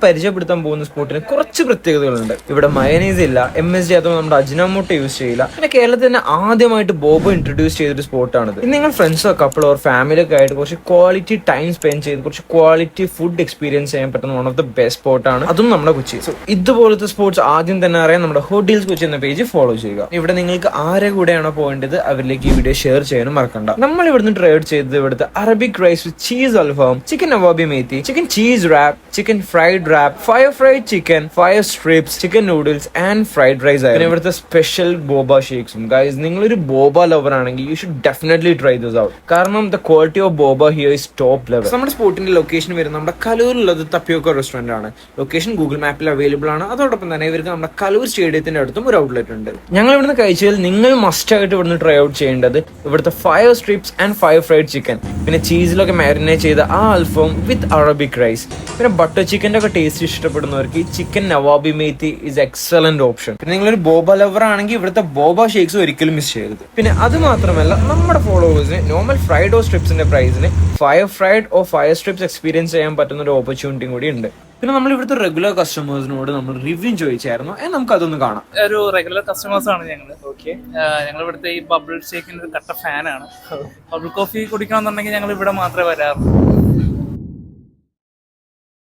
പരിചയപ്പെടുത്താൻ പോകുന്ന സ്പോട്ടിന് കുറച്ച് പ്രത്യേകതകളുണ്ട്. ഇവിടെ മയനീസ് ഇല്ല, MSG അഥവാ നമ്മുടെ അജിനോമോട്ടോ യൂസ് ചെയ്യില്ല. പിന്നെ കേരളത്തിൽ തന്നെ ആദ്യമായിട്ട് ബോബോ ഇൻട്രൊഡ്യൂസ് ചെയ്തൊരു സ്പോട്ടാണിത്. ഇനി നിങ്ങൾ ഫ്രണ്ട്സോ കപ്പിളോ ഫാമിലിയൊക്കെ ആയിട്ട് കുറച്ച് ക്വാളിറ്റി ടൈം സ്പെൻഡ് ചെയ്ത് കുറച്ച് ക്വാളിറ്റി ഫുഡ് എക്സ്പീരിയൻസ് ചെയ്യാൻ പറ്റുന്ന വൺ ഓഫ് ദ ബെസ്റ്റ് സ്പോട്ടാണ്, അതും നമ്മുടെ കൊച്ചി. സോ ഇതുപോലത്തെ സ്പോർട്സ് ആദ്യം തന്നെ അറിയാൻ നമ്മുടെ ഹോട്ടൽസ് കൊച്ചി എന്ന പേജ് ഫോളോ ചെയ്യുക. ഇവിടെ നിങ്ങൾക്ക് ആരെ കൂടെയാണോ പോകേണ്ടത് അവരിലേക്ക് ഈ വീഡിയോ ഷെയർ ചെയ്യാനും മറക്കണ്ട. നമ്മൾ ഇവിടുന്ന് ട്രൈ ചെയ്തത് ഇവിടുത്തെ അറബിക് റൈസ് വിത്ത് ചീസ് അൽഫാം, chicken nawabi methi, chicken cheese wrap, chicken fried wrap, fire fried chicken, fire strips, chicken noodles and fried rice ആയിരുന്നു. ഇവിടുത്തെ സ്പെഷ്യൽ ബോബ ഷേക്സും. ഗൈസ്, നിങ്ങളൊരു ബോബ ലവർ ആണെങ്കിൽ you should definitely try this out. കാരണം the quality of boba here is top level. നമ്മുടെ സ്പോട്ടിന്റെ location വരുന്നത് നമ്മുടെ കലൂരിലുള്ളത് തപ്പിയോക്ക റെസ്റ്റോറന്റ് ആണ്. ലൊക്കേഷൻ ഗൂഗിൾ മാപ്പിൽ അവൈലബിൾ ആണ്. അതോടൊപ്പം തന്നെ ഇവർക്ക് നമ്മുടെ കലൂർ സ്റ്റേഡിയത്തിന്റെ അടുത്തും ഒരു ഔട്ട്ലെറ്റ് ഉണ്ട്. ഞങ്ങൾ ഇവിടുന്ന് കഴിച്ചതിൽ നിങ്ങൾ മസ്റ്റ് ആയിട്ട് ഇവിടുന്ന് ട്രൈ ഔട്ട് ചെയ്യേണ്ടത് ഇവിടുത്തെ fire strips and fire fried chicken, പിന്നെ ചീസിലൊക്കെ മാരിനേറ്റ് ചെയ്ത ആ അൽഫാം വിത്ത് അറബിക് റൈസ്, പിന്നെ ബട്ടർ ചിക്കൻ്റെ ഒക്കെ ടേസ്റ്റ് ഇഷ്ടപ്പെടുന്നവർക്ക് ഈ chicken nawabi methi is excellent option. പിന്നെ നിങ്ങളൊരു ബോബ ലവർ ആണെങ്കിൽ ഇവിടുത്തെ ബോബ ഷേക്സ് ഒരിക്കലും മിസ് ചെയ്യരുത്. പിന്നെ അത് മാത്രമല്ല നമ്മുടെ ഫോളോവേഴ്സിന് നോർമൽ ഫ്രൈഡ് ഓ സ്ട്രിപ്സിന്റെ പ്രൈസിന് ഫയർ ഫ്രൈഡ് ഓ ഫയർ സ്ട്രിപ്സ് എക്സ്പീരിയൻസ് ചെയ്യാൻ പറ്റുന്ന ഒരു ഓപ്പർച്യൂണിറ്റിയും കൂടി ഉണ്ട്. പിന്നെ നമ്മൾ ഇവിടുത്തെ റെഗുലർ കസ്റ്റമേഴ്സിനോട് നമ്മൾ റിവ്യൂ ചോദിച്ചായിരുന്നു. നമുക്ക് അതൊന്ന് കാണാം. ഒരു റെഗുലർ കസ്റ്റമേഴ്സ് ആണ് ഞങ്ങൾ. ഓക്കെ, ഞങ്ങൾ ഇവിടുത്തെ ഈ ബബിൾ ഷേക്കിന്റെ ഒരു കട്ട ഫാനാണ്. ബബിൾ കോഫി കുടിക്കണമെന്നുണ്ടെങ്കിൽ ഞങ്ങൾ ഇവിടെ മാത്രമേ വരാറുള്ളൂ.